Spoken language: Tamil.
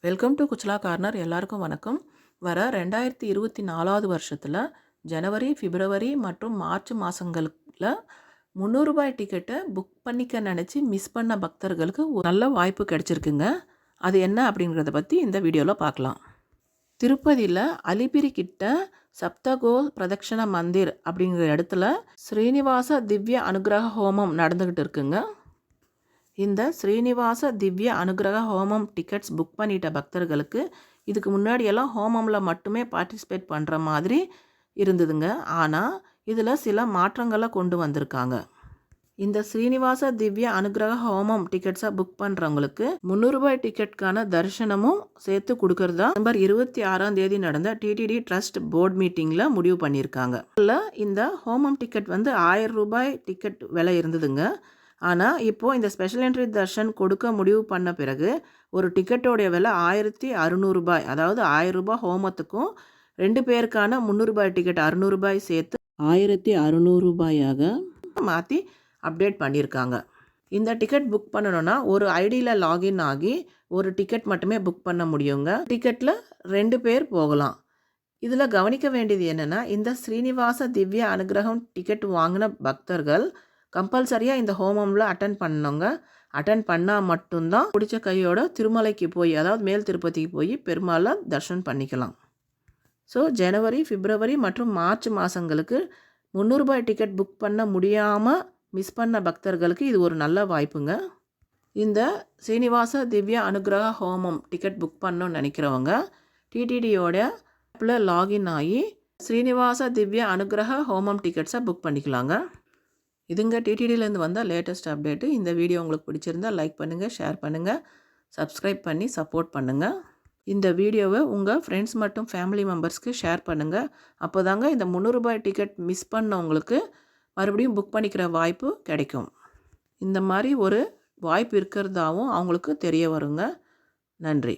Welcome to குச்சலா corner. எல்லாருக்கும் வணக்கம். வர 2024 வருஷத்தில் ஜனவரி, பிப்ரவரி மற்றும் மார்ச் மாதங்களில் ரூ. 300 டிக்கெட்டை புக் பண்ணிக்க நினச்சி மிஸ் பண்ண பக்தர்களுக்கு ஒரு நல்ல வாய்ப்பு கிடச்சிருக்குங்க. அது என்ன அப்படிங்கிறத பற்றி இந்த வீடியோவில் பார்க்கலாம். திருப்பதியில் அலிபிரி கிட்ட சப்தகோ பிரதக்ஷண மந்திர் அப்படிங்கிற இடத்துல ஸ்ரீனிவாச திவ்ய அனுகிரக ஹோமம் நடந்துக்கிட்டு இருக்குங்க. இந்த ஸ்ரீனிவாச திவ்ய அனுகிரக ஹோமம் டிக்கெட்ஸ் புக் பண்ணிட்ட பக்தர்களுக்கு இதுக்கு முன்னாடியெல்லாம் ஹோமமில் மட்டுமே பார்ட்டிசிபேட் பண்ணுற மாதிரி இருந்ததுங்க. ஆனால் இதில் சில மாற்றங்களை கொண்டு வந்திருக்காங்க. இந்த ஸ்ரீனிவாச திவ்ய அனுகிரக ஹோமம் டிக்கெட்ஸை புக் பண்ணுறவங்களுக்கு ரூ. 300 டிக்கெட்டுக்கான தரிசனமும் சேர்த்து கொடுக்கறதா நவம்பர் 26 நடந்த டிடிடி ட்ரஸ்ட் போர்ட் மீட்டிங்கில் முடிவு பண்ணியிருக்காங்க. இந்த ஹோமம் டிக்கெட் வந்து ரூ. 1000 டிக்கெட் விலை இருந்ததுங்க. ஆனால் இப்போது இந்த ஸ்பெஷல் என்ட்ரி தர்ஷன் கொடுக்க முடிவு பண்ண பிறகு ஒரு டிக்கெட்டோடைய விலை ரூ. 1600. அதாவது ரூ. 1000 ஹோமத்துக்கும் 2 பேருக்கான ரூ. 300 டிக்கெட் ரூ. 600 சேர்த்து ரூ. 1600 மாற்றி அப்டேட் பண்ணியிருக்காங்க. இந்த டிக்கெட் புக் பண்ணணுன்னா ஒரு ஐடியில் லாகின் ஆகி ஒரு டிக்கெட் மட்டுமே புக் பண்ண முடியுங்க. டிக்கெட்டில் 2 பேர் போகலாம். இதில் கவனிக்க வேண்டியது என்னென்னா, இந்த ஸ்ரீனிவாச திவ்ய அனுகிரகம் டிக்கெட் வாங்கின பக்தர்கள் கம்பல்சரியாக இந்த ஹோமமில் அட்டன் பண்ணவங்க அட்டன் பண்ணால் மட்டும்தான் பிடிச்ச கையோட திருமலைக்கு போய், அதாவது மேல் திருப்பதிக்கு போய் பெருமாளை தர்ஷன் பண்ணிக்கலாம். ஸோ ஜனவரி, பிப்ரவரி மற்றும் மார்ச் மாதங்களுக்கு ரூ. 300 டிக்கெட் புக் பண்ண முடியாமல் மிஸ் பண்ண பக்தர்களுக்கு இது ஒரு நல்ல வாய்ப்புங்க. இந்த ஸ்ரீனிவாச திவ்ய அனுகிரக ஹோமம் டிக்கெட் புக் பண்ணணும்னு நினைக்கிறவங்க டிடிடியோட ஆப்பில் லாகின் ஆகி ஸ்ரீனிவாச திவ்ய அனுகிரக ஹோமம் டிக்கெட்ஸை புக் பண்ணிக்கலாங்க. இதுங்க டிடிடியிலேருந்து வந்த லேட்டஸ்ட் அப்டேட்டு. இந்த வீடியோ உங்களுக்கு பிடிச்சிருந்தால் லைக் பண்ணுங்கள், ஷேர் பண்ணுங்கள், சப்ஸ்கிரைப் பண்ணி சப்போர்ட் பண்ணுங்கள். இந்த வீடியோவை உங்கள் ஃப்ரெண்ட்ஸ் மற்றும் ஃபேமிலி மெம்பர்ஸ்க்கு ஷேர் பண்ணுங்கள். அப்போ தாங்க இந்த ரூ. 300 டிக்கெட் மிஸ் பண்ணவங்களுக்கு மறுபடியும் புக் பண்ணிக்கிற வாய்ப்பு கிடைக்கும். இந்த மாதிரி ஒரு வாய்ப்பு இருக்கிறதாவும் அவங்களுக்கு தெரிய வருங்க. நன்றி.